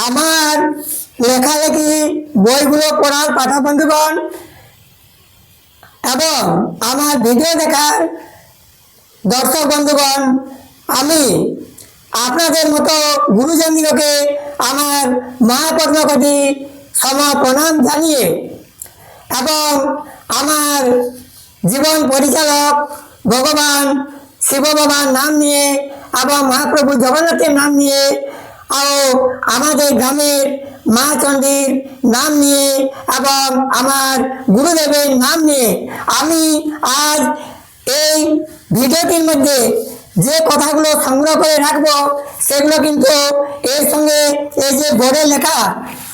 আমার লেখালেখি বইগুলো পড়ার পাঠক বন্ধুগণ এবং আমার ভিডিও দেখার দর্শক বন্ধুগণ, আমি আপনাদের মতো গুরুজনদিগকে আমার মহাপদ্মকটি সমপ্রণাম জানিয়ে এবং আমার জীবন পরিচালক ভগবান শিব বাবার নাম নিয়ে এবং মহাপ্রভু জগন্নাথের নাম নিয়ে ও আমাদের গ্রামের মা চণ্ডীর নাম নিয়ে এবং আমার গুরুদেবের নাম নিয়ে আমি আজ এই ভিডিওটির মধ্যে যে কথাগুলো সংগ্রহ করে রাখবো সেগুলো কিন্তু এর সঙ্গে এই যে বোর্ডে লেখা,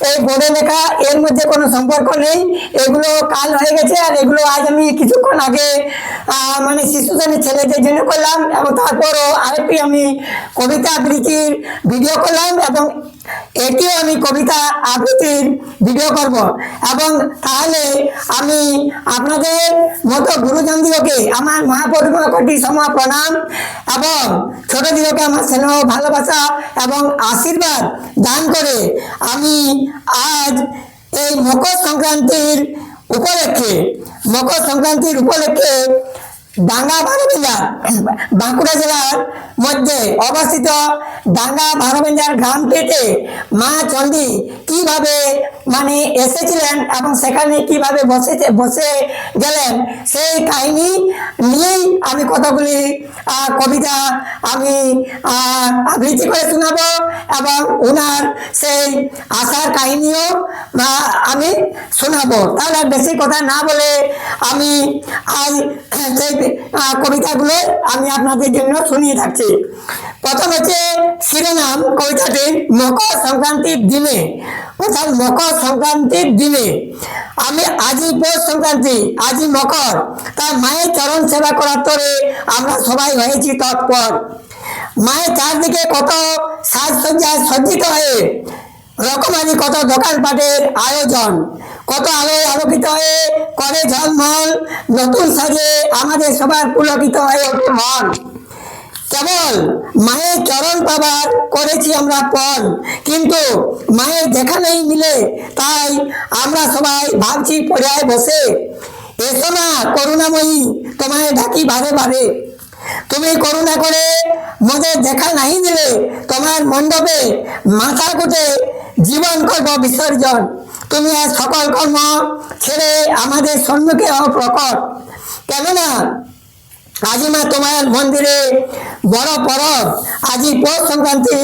এই বোর্ডে লেখা এর মধ্যে কোনো সম্পর্ক নেই। এগুলো কাল হয়ে গেছে আর এগুলো আজ আমি কিছুক্ষণ আগে মানে শিশু শ্রেণীর ছেলেদের জন্য করলাম এবং তারপরও আরেকটি আমি কবিতা আবৃত্তির ভিডিও করলাম এবং এটিও আমি কবিতা আবৃত্তির ভিডিও করব এবং তাহলে আমি আপনাদের মতো গুরুজনদিগকে আমার মহাপরিকটি সময় প্রণাম এবং ছোটদিগকে আমার স্নেহ ভালোবাসা এবং আশীর্বাদ দান করে আমি আজ এই মকর সংক্রান্তির উপলক্ষে ডাঙ্গা ভারবেঞ্জার বাঁকুড়া জেলার মধ্যে অবস্থিত ডাঙ্গা ভারবেঞ্জার গ্রামটিতে মা চণ্ডী কিভাবে মানে এসেছিলেন এবং সেখানে কিভাবে বসে গেলেন সেই কাহিনী নিয়েই আমি কতগুলি কবিতা আমি আবৃত্তি করে শোনাবো এবং ওনার সেই আশার কাহিনীও আমি শোনাবো। তাহলে বেশি কথা না বলে আমি আজ সেই কবিতাগুলো আমি আপনাদের জন্য শুনিয়ে থাকছি। প্রথম হচ্ছে শিরোনাম কবিতাটির মকর সংক্রান্তির দিনে, অর্থাৎ মকর সংক্রান্তির দিনে আমি আজই পৌষ সংক্রান্তি, আজই মকর, তার মায়ের চরণ সেবা করার তরে আমরা সবাই হয়েছি তৎপর। মায়ের চারদিকে কত সাজসজ্জায় সজ্জিত হয়ে রকমারি কত দোকানপাটের আয়োজন, কত আলোয় আলোকিত হয়ে করে ঝলমল, নতুন সাজে আমাদের সবার পুলকিত হয়ে ওঠে মন। কেবল মায়ের চরণ পাবার করেছি আমরা পণ, কিন্তু মায়ের দেখা নেই মিলে, তাই আমরা সবাই ভাবছি পড়ায় বসে, এসো না করুণাময়ী তোমায় ডাকি বারে বারে, তুমি করুণা করে মোদের দেখা নাই দিলে, তোমার মণ্ডপে মাথা কুটে জীবন করব বিসর্জন, তুমি আর সকল কর্ম ছেড়ে আমাদের সম্মুখে হও প্রকট। কেননা আজি মা তোমার মন্দিরে বড় পরব, আজি পৌষ সংক্রান্তি,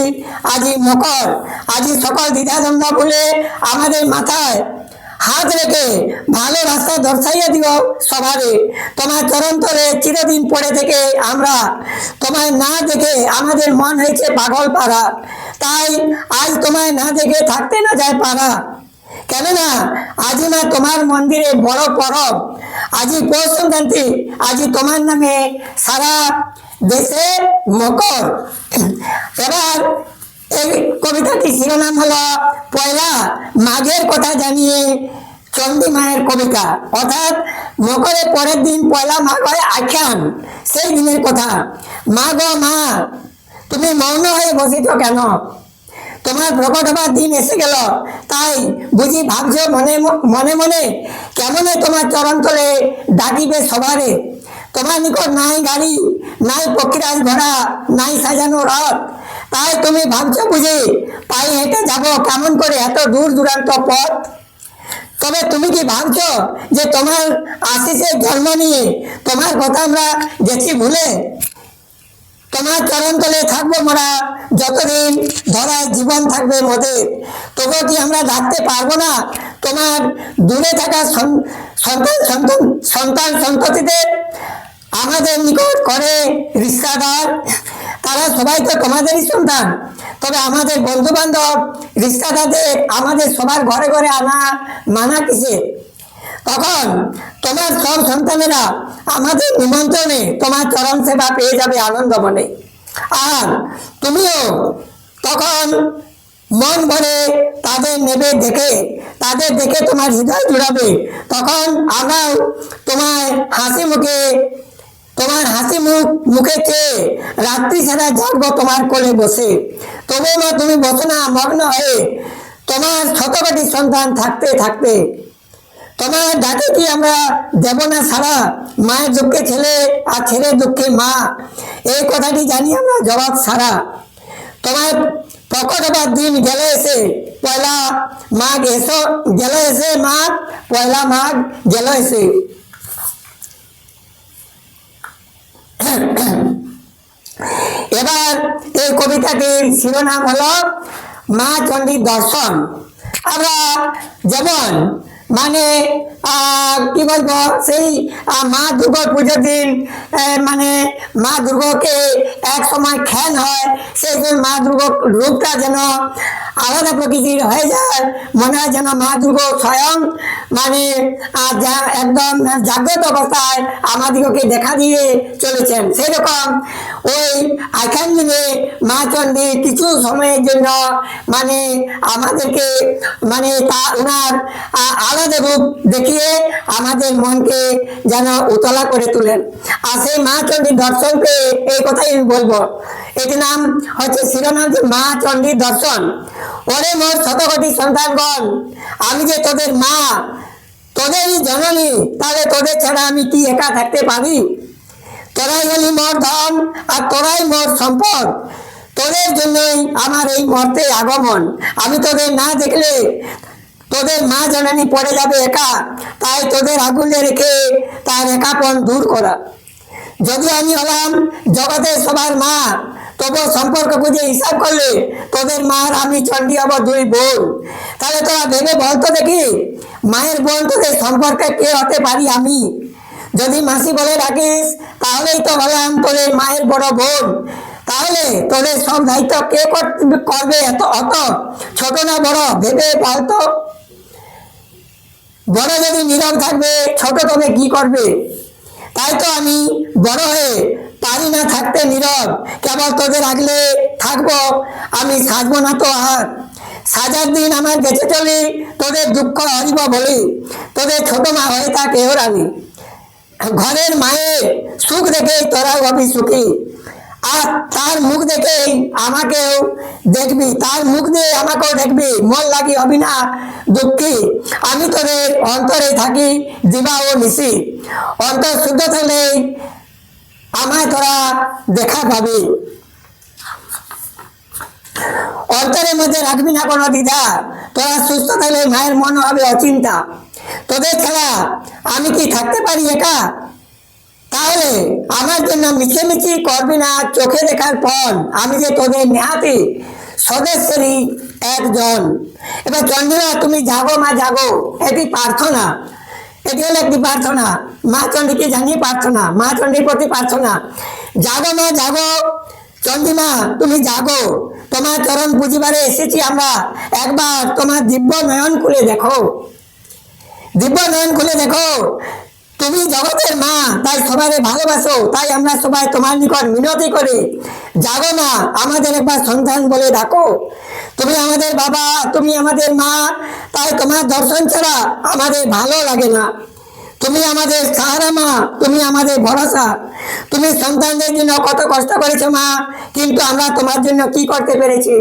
আজি মকর, আজি সকল দ্বিধাদ্বন্দ্ব ভুলে আমাদের মাথায় হাত রেখে ভালো রাস্তা দর্শাইয়া দিও সবারে, তোমার চরণ তলে চিরদিন পড়ে থেকে আমরা তোমায় না দেখে আমাদের মন হয়েছে পাগল পাড়া, তাই আজ তোমায় না দেখে থাকতে না যায় পারা। কেননা আজি মা তোমার মন্দিরে বড় পরব, আজি পৌষ সংক্রান্তি, আজি তোমার নামে সারা দেশে মকর। এবার এই কবিতাটি শিরোনাম হলো পয়লা মাঘের কথা জানিয়ে চণ্ডী মায়ের কবিতা, অর্থাৎ মকরের পরের দিন পয়লা মাঘ হয় আখ্যান, সেই দিনের কথা। মা গো মা, তুমি মৌন হয়ে বসিত কেন? তোমার প্রকট হবার দিন এসে গেল, তাই বুঝি ভাবছ মনে মনে মনে, কেমনে তোমার চরণ তলে ডাকিবে সবারে। তোমার নিকট নাই গাড়ি, নাই পক্ষীরাজ ঘোড়া, নাই সাজানো রথ, তাই তুমি ভাবছ বুঝি পায়ে হেঁটে যাব কেমন করে এত দূর দূরান্ত পথ। তবে তুমি কি ভাবছ যে তোমার আশিসের জন্ম নিয়ে তোমার কথা আমরা গেছি ভুলে? তোমার চরণ তলে থাকবো মোরা যতদিন ধরায় জীবন থাকবে মোদের, তবুও কি আমরা ডাকতে পারবো না তোমার দূরে থাকা সন্তান সন্ততিদের? আমাদের নিকট করে রিস্তাদার, তারা সবাই তো তোমাদেরই সন্তান, তবে আমাদের বন্ধু বান্ধব রিস্তাদারদের আমাদের সবার ঘরে ঘরে আনা মানা কিসে? তখন তোমার সব সন্তানেরা আমাদের নিমন্ত্রণে তোমার চরণ সেবা পেয়ে যাবে আনন্দ মনে, আর তুমিও তখন মন ভরে তাদের নেবে দেখে, তাদের দেখে তোমার হৃদয় জুড়াবে। তখন আমরাও তোমার হাসি মুখে তোমার হাসি মুখে চেয়ে রাত্রি সারা জাগবো তোমার কোলে বসে। তবু মা তুমি বসো না মগ্ন হয়ে তোমার শতকোটি সন্তান থাকতে থাকতে। তোমার ডাকে কি আমরা দেব না সারা? মায়ের দুঃখে ছেলে আর ছেলের দুঃখে মা, এই কথাটি জানি আমরা জবাব সারা। তোমার প্রকট হবার দিন গেলে এসে পয়লা মাঘ এসো, গেল এসে মাঘ, পয়লা মাঘ গেল এসে। এবার এই কবিতাটির শিরোনাম হলো মা চণ্ডীর দর্শন। আমরা যেমন মানে কি বলবো, সেই মা দুর্গার পুজোর দিন মানে মা দুর্গাকে এক সময় খ্যান হয়, সেই মা দুর্গা রূপটা যেন আলাদা প্রকৃতির হয়ে যায়, মনে হয় যেন মা দুর্গা স্বয়ং মানে একদম জাগ্রত অবস্থায় আমাদিগকে দেখা দিয়ে চলেছেন। সেরকম ওই আখ্যান দিনে মা চণ্ডী কিছু সময়ের জন্য মানে আমাদেরকে মানে ওনার আলাদা রূপ দেখিয়ে আমাদের মনকে যেন উতলা করে তোলেন। আর সেই মা চণ্ডীর দর্শন পেয়ে এই কথাই আমি বলবো, এটির নাম হচ্ছে শিরোনাম যে মা চণ্ডীর দর্শন। ওরে মোর শতকোটি সন্তানগণ, আমি যে তোদের মা, তোদেরই জননী, তাহলে তোদের ছাড়া আমি কি একা থাকতে পারি? তোরাই হলি মোর ধন আর তোরাই মোর সম্পদ, তোদের জন্যই আমার এই মর্তে আগমন। আমি তোদের না দেখলে তোদের মা জননী পড়ে যাবে একা, তাই তোদের আগুনে রেখে তার একাপন দূর করা। যদি আমি হলাম জগতের সবার মা, তবু সম্পর্ক বুঝে হিসাব করলে তোদের মার আমি চণ্ডী হব দুই বোন। তাহলে তোরা ভেবে বলতো দেখি, মায়ের বোন তোদের সম্পর্কে কে হতে পারি আমি? যদি মাসি বলে রাখিস তাহলেই তো হলাম তোদের মায়ের বড় বোন। তাহলে তোদের সব দায়িত্ব কে করবে? এত অত ছোট না বড় ভেবে বলতো। বড় যদি নীরব থাকবে, ছোট তবে কি করবে? তাই তো আমি বড় হয়ে পারি না থাকতে নীরব, কেবল তোদের আগলে থাকবো আমি, সাজবো না তো আর। সাজার দিন আমার বেঁচে চলি, তোদের দুঃখ হরিব বলি, তোদের ছোট মা হয়ে থাকে ওর আমি। ঘরের মায়ের সুখ দেখে তোরাও হবি সুখী, আর তার মুখ দেখেই আমাকেও দেখবি, তার মুখ দিয়ে আমাকেও দেখবি, মন লাগি হবি না দুঃখী। আমি তোদের অন্তরে থাকি দিবা ও নিশি, অন্তর শুদ্ধ থাকলেই আমায় তোরা দেখা পাবি। অন্তরের মধ্যে রাখবি না কোনো দ্বিধা, তোরা সুস্থ থাকলে মায়ের মন হবে অচিন্তা। তোদের ছাড়া আমি কি থাকতে পারি একা? তাহলে আমার জন্য মিছিমিছি করবি না চোখে দেখার পণ, আমি যে তোদের নেহাতি সদস্যেরই একজন। এবার চণ্ডীমা তুমি জাগো মা জাগো, এটি প্রার্থনা, এটি হলো একটি প্রার্থনা। মা চণ্ডীকে জানিয়ে প্রার্থনা, মা চণ্ডীর প্রতি প্রার্থনা। জাগো মা জাগো, চণ্ডীমা তুমি জাগো, তোমার চরণ পুজিবারে এসেছি আমরা, একবার তোমার দিব্য নয়ন খুলে দেখো, দিব্য নয়ন খুলে দেখো। তুমি জগতের মা, তাই সবাই ভালোবাসো, তাই আমরা সবাই তোমার নিকট মিনতি করি, জাগো না আমাদের একবার সন্তান বলে ডাকো। তুমি আমাদের বাবা, তুমি আমাদের মা, তাই তোমার দর্শন ছাড়া আমাদের ভালো লাগে না। তুমি আমাদের সাহারা মা, তুমি আমাদের ভরসা। তুমি সন্তানদের জন্য কত কষ্ট করেছো মা, কিন্তু আমরা তোমার জন্য কি করতে পেরেছি?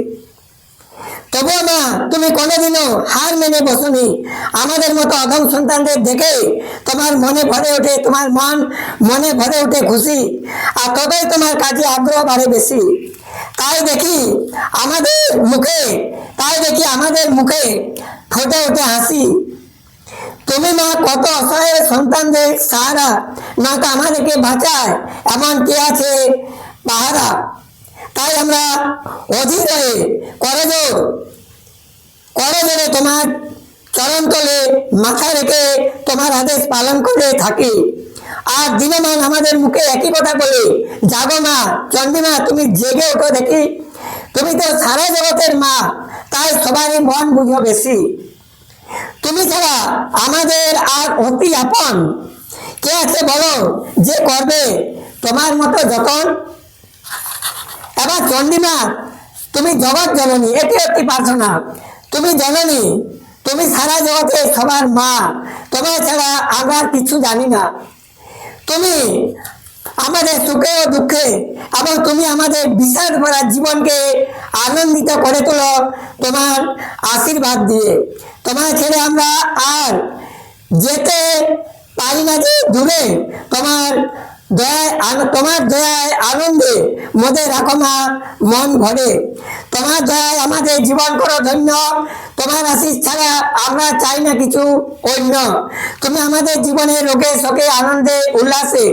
তবুও মা তুমি কোনোদিনও হার মেনে বসনি। আমাদের মতো অধম সন্তানদের দেখে তোমার মনে ভরে ওঠে, তোমার মনে ভরে ওঠে খুশি, আর তবেই তোমার কাজে আগ্রহ বাড়ে বেশি। তাই দেখি আমাদের মুখে ফুটে ওঠে হাসি। তুমি মা কত অসহায় সন্তানদের সাহারা, না তো আমাদেরকে বাঁচায় এমন কে আছে পাহারা। তাই আমরা অধীর হয়ে করজোড়ে তোমার চরণ তলে মাথা রেখে তোমার আদেশ পালন করে থাকি। আর দিনমান আমাদের মুখে একই কথা বলি, জাগো মা চণ্ডীমা তুমি জেগে ওঠো দেখি। তুমি তো সারা জগতের মা, তাই সবারই মন বুঝো বেশি। তুমি ছাড়া আমাদের আর অতি আপন কে আছে বলো, যে করবে তোমার মতো যতন। এবার চণ্ডীমা তুমি জগৎ জননী, এটি একটি প্রার্থনা। তুমি জননী, তুমি সারা জগতের সবার মা, তোমার ছাড়া আমরা কিছু জানি না। তুমি আমাদের সুখে ও দুঃখে, এবং তুমি আমাদের বিষাদ ভরা জীবনকে আনন্দিত করে তোলো তোমার আশীর্বাদ দিয়ে। তোমার ছেড়ে আমরা আর যেতে পারি না যে দূরে, তোমার দয়ায় আনন্দে মধ্যে রাখো মা মন ভরে। তোমার দয়ায় আমাদের জীবন করো ধন্য, তোমার আশীষ ছাড়া আমরা চাই না কিছু অন্য। তুমি আমাদের জীবনে রোগে শোকে আনন্দে উল্লাসে,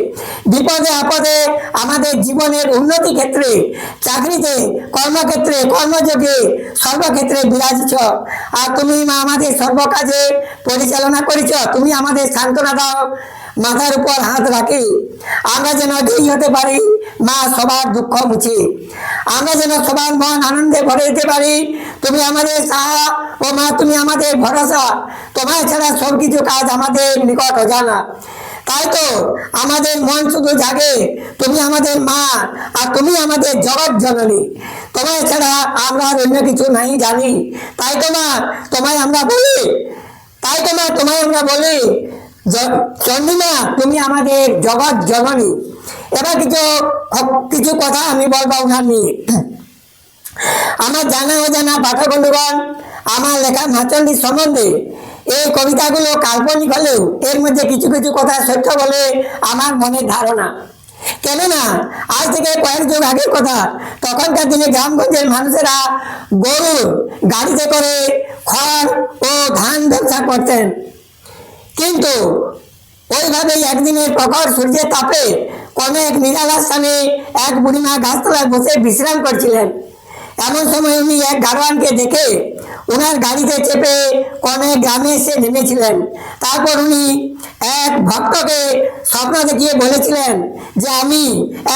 বিপদে আপদে আমাদের জীবনের উন্নতি ক্ষেত্রে, চাকরিতে কর্মক্ষেত্রে কর্মযোগে সর্বক্ষেত্রে বিরাজিছ। আর তুমি মা আমাদের সর্বকাজে পরিচালনা করেছ। তুমি আমাদের সান্ত্বনা দাও, মাথার উপর হাত রাখি আমরা যেন জয়ী হতে পারি মা সবার দুঃখ মুছে। আমরা যেন সবার মন আনন্দে ভরে দিতে পারি। তুমি আমাদের সাহা ও মা, তুমি আমাদের ভরসা। তোমার ছাড়া সব কিছু কাজ আমাদের নিকট অজানা। তাই তো আমাদের মন শুধু জাগে, তুমি আমাদের মা আর তুমি আমাদের জগৎ জননী। তোমায় ছাড়া আমরা আর অন্য কিছু নাই জানি। তাই তো মা তোমায় আমরা বলি চন্ডিমা তুমি আমাদের জগৎ জননী। এবার কিছু কথা আমি বলবো ওনার নিয়ে। আমার জানা অজানা পাঠক বন্ধুগণ, আমার লেখা মা চণ্ডী সম্বন্ধে এই কবিতাগুলো কাল্পনিক হলেও এর মধ্যে কিছু কিছু কথা সত্য বলে আমার মনের ধারণা। কেননা আজ থেকে কয়েক যুগ আগের কথা, তখনকার দিনে গ্রামগঞ্জের মানুষেরা গরুর গাড়িতে করে খড় ও ধান ব্যবসা করতেন। কিন্তু ওইভাবেই একদিনের প্রখর সূর্যের তাপে কোনো এক নিরালা স্থানে এক বুড়িমা গাছতলায় বসে বিশ্রাম করছিলেন। এমন সময় উনি এক গাড়োয়ানকে দেখে ওনার গাড়িতে চেপে কোনো এক গ্রামে এসে নেমেছিলেন। তারপর উনি এক ভক্তকে স্বপ্ন দেখিয়ে বলেছিলেন যে আমি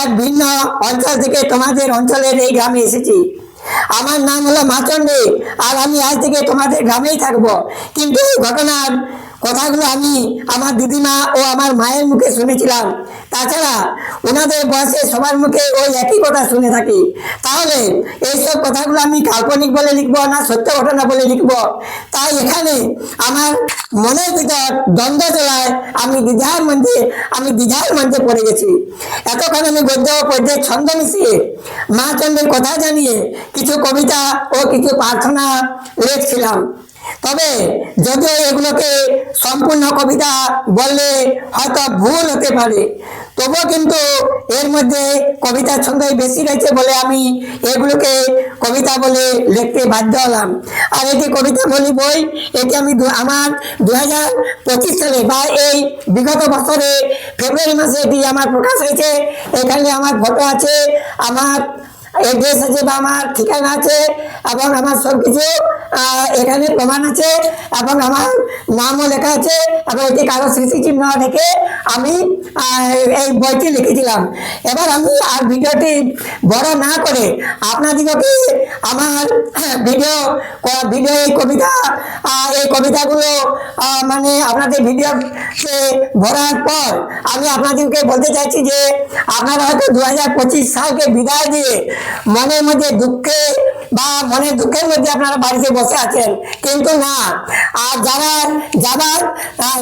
এক ভিন্ন অঞ্চল থেকে তোমাদের অঞ্চলের এই গ্রামে এসেছি। আমার নাম হলো মা চণ্ডী, আর আমি আজ থেকে তোমাদের গ্রামেই থাকবো। কিন্তু এই ঘটনার কথাগুলো আমি আমার দিদিমা ও আমার মায়ের মুখে শুনেছিলাম। তাছাড়া ওনাদের বয়সে সবার মুখে ওই একই কথা শুনে থাকি। তাহলে এইসব কথাগুলো আমি কাল্পনিক বলে লিখবো না সত্য ঘটনা বলে লিখবো? তাই এখানে আমার মনের ভিতর দ্বন্দ্ব চলায় আমি দ্বিধার মধ্যে পড়ে গেছি। এতক্ষণ আমি গদ্য পদ্যের ছন্দ মিশিয়ে মা চণ্ডীর কথা জানিয়ে কিছু কবিতা ও কিছু প্রার্থনা লিখছিলাম। তবে যদিও এগুলোকে সম্পূর্ণ কবিতা বললে হয়তো ভুল হতে পারে, তবুও কিন্তু এর মধ্যে কবিতার ছন্দই বেশি রয়েছে বলে আমি এগুলোকে কবিতা বলে লিখতে বাধ্য হলাম। আর এটি কবিতা বলি বই, এটি আমি আমার 2025 সালে বা এই বিগত বছরে ফেব্রুয়ারি মাসে এটি আমার প্রকাশ হয়েছে। এখানে আমার ফটো আছে, আমার এড্রেস আছে বা আমার ঠিকানা আছে, এবং আমার সব কিছু এখানে প্রমাণ আছে, এবং আমার নামও লেখা আছে, এবং এটি কারো স্মৃতিচিহ্ন রেখে আমি এই বইটি লিখেছিলাম। এবার আমি আর ভিডিওটি বড় না করে আপনাদেরকে আমার ভিডিও এই কবিতাগুলো মানে আপনাদের ভিডিওতে ভরার পর আমি আপনাদেরকে বলতে চাইছি যে আপনারা হয়তো 2025 সালকে বিদায় দিয়ে মনের মধ্যে মনের দুঃখের মধ্যে আপনারা বাড়িতে বসে আছেন, কিন্তু না, আর যারা যাবার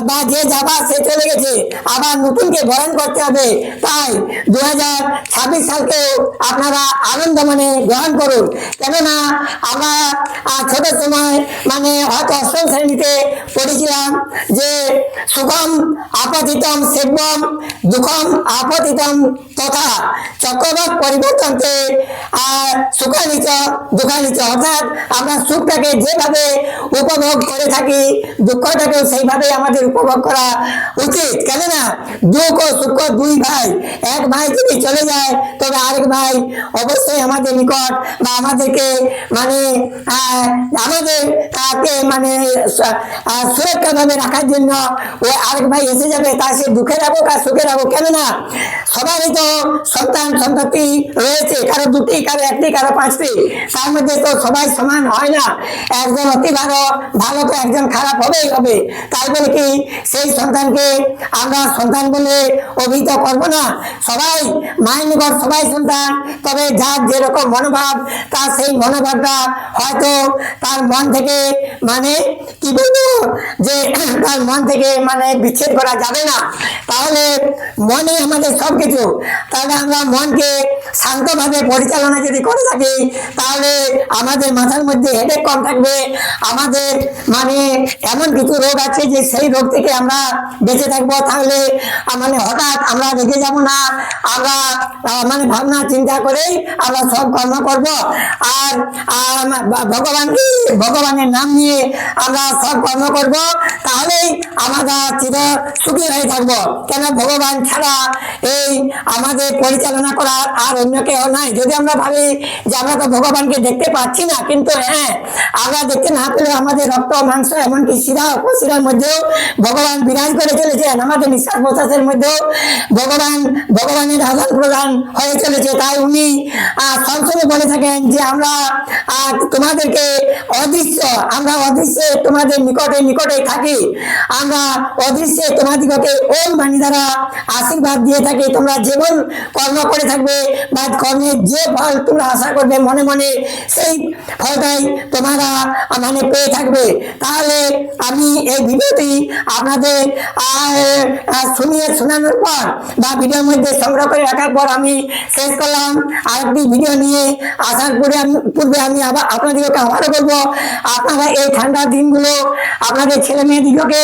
বা যে যাবার সে চলে গেছে, আবার নতুনকে বরণ করতে হবে। তাই 2026 সালকেও আপনারা আনন্দ মনে গ্রহণ করুন। কেননা আমরা ছোট সময় মানে হয়তো অষ্টম শ্রেণীতে পড়েছিলাম যে সুখম আপতিতম সেব্যম দুঃখম আপতিতম তথা চক্রবৎ পরিবর্তনকে সুখানিচ দুঃখানিচ, অর্থাৎ আমরা সুখটাকে যেভাবে উপভোগ করে থাকি দুঃখটাকেও সেইভাবে আমাদের উপভোগ করা উচিত। কেননা দুঃখ ও সুখ দুই ভাই, এক ভাই যদি চলে যায় তবে আরেক ভাই অবশ্যই আমাদের নিকট বা আমাদেরকে মানে সুরক্ষাভাবে রাখার জন্য ওই আরেক ভাই এসে যাবে, তা সে দুঃখে রাখুক আর সুখে রাখুক। কেননা সবারই তো সন্তান সন্ততি রয়েছে, কারো দুটি, কারো একটি, কারো পাঁচটি, তার মধ্যে তো সবাই সমান হয় না। একজন অতি ভালো তো একজন খারাপ হবেই হবে। তাই বলে কি সেই সন্তানকে আমরা সন্তান বলে অভিহিত করবো না? সবাই মায়ের নিকট সবাই সন্তান, তবে যার যেরকম মনোভাব তার সেই মনোভাবটা হয়তো তার মন থেকে মানে কি বলবো যে তার মন থেকে মানে বিচ্ছেদ করা যাবে না। তাহলে মনে আমাদের সব কিছু। তাহলে আমরা মনকে শান্তভাবে পরিচালনা যদি করে থাকি, তাহলে আমাদের মাথার মধ্যে হেডেক কম থাকবে। আমাদের মানে এমন কিছু রোগ আছে যে সেই রোগ থেকে আমরা বেঁচে থাকবো। তাহলে মানে হঠাৎ আমরা রেগে যাব না, আমরা মানে ভাবনা চিন্তা করেই আমরা সব কর্ম করব। আর ভগবানের নাম নিয়ে আমরা সব কর্ম করব, তাহলেই আমরা চির সুখী হয়ে থাকবো। কেন ভগবান ছাড়া এই আমাদের পরিচালনা করার আর অন্য কেউ নাই। যদি আমরা ভাবি যে আমরা তো ভগবানকে দেখতে পাচ্ছি না, কিন্তু হ্যাঁ, আমরা দেখতে না পেলেও আমাদের রক্ত মাংস এমনকি শিরা উপশিরার মধ্যেও ভগবান বিরাজ করে চলেছেন। আমাদের নিঃশ্বাস প্রশ্বাসের মধ্যেও ভগবানের আদান প্রদান হয়ে চলেছে। তাই উনি সবসময় বলে থাকেন যে আমরা তোমাদেরকে অদৃশ্য, আমরা অদৃশ্যে তোমাদের নিকটে নিকটে থাকি, আমরা অদৃশ্যে তোমাদিগকে ওম বাণী দ্বারা আশীর্বাদ দিয়ে থাকি। তোমরা যেমন কর্ম করে থাকবে বা কর্মের যে ফল তোমরা আশা করবে মনে মনে, সেই ফলটাই তোমরা মানে পেয়ে থাকবে। তাহলে আমি এই ভিডিওটি আপনাদের শোনানোর পর বা ভিডিওর মধ্যে সংগ্রহ করে রাখার পর আমি শেষ করলাম। আরেকটি ভিডিও নিয়ে আসার পূর্বে আমি আবার আপনাদেরকে আবারও বলবো, আপনারা এই ঠান্ডার দিনগুলো আপনাদের ছেলে মেয়েদিগকে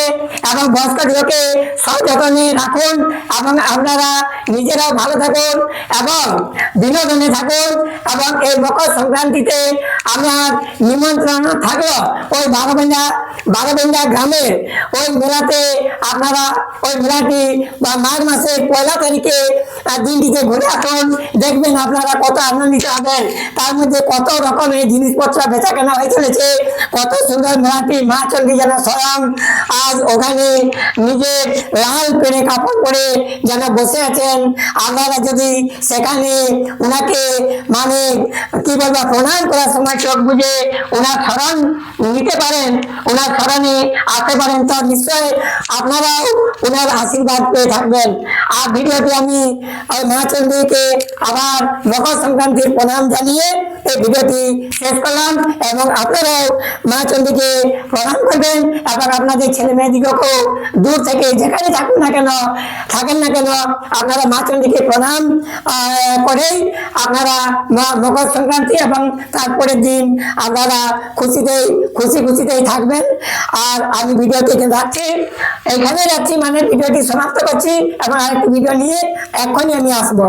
এবং বয়স্কদিগকে সযত্নে রাখুন এবং আপনারা নিজেরাও ভালো থাকুন এবং বিনোদনে থাকুন। এবং এই মকর সংক্রান্তিতে আমার নিমন্ত্রণ থাকলো ওই বারোবেন্দা গ্রামের ওই মেলাতে। আপনারা ওই মেলাটি বা মাঘ মাসের 1 তারিখে দিনটিতে ঘুরে আসুন, দেখবেন আপনারা কত আনন্দিত হবেন। তার মধ্যে কত রকমের জিনিসপত্র বেচা কেনা হয়ে চলেছে, কত সুন্দর মেলাটি। মা চণ্ডী যেন স্বয়ং আজ ওখানে নিজের লাল পেড়ে কাপড় পরে যেন বসে আছেন। আপনারা যদি সেখানে ওনাকে মানে কি বলবো প্রণাম করার সময় চোখ বুঝে ওনার স্মরণ নিতে পারেন, ওনার স্মরণে আসতে পারেন, তো নিশ্চয় আপনারাও ওনার আশীর্বাদ পেয়ে থাকবেন। আর ভিডিওটি আমি মা চণ্ডীকে আবার মকর সংক্রান্তির প্রণাম জানিয়ে এই ভিডিওটি শেষ করলাম। এবং আপনারাও মা চণ্ডীকে প্রণাম করবেন এবং আপনাদের ছেলে মেয়েদিগকেও দূর থেকে যেখানে থাকেন না কেন আপনারা মা চণ্ডীকে প্রণাম করেই আপনারা মকর সংক্রান্তি এবং তারপরের দিন আপনারা খুশিতেই থাকবেন। আর আমি ভিডিওটি এখানে রাখছি, মানে ভিডিওটি সমাপ্ত করছি এবং আরেকটি ভিডিও নিয়ে এখনই আমি আসবো।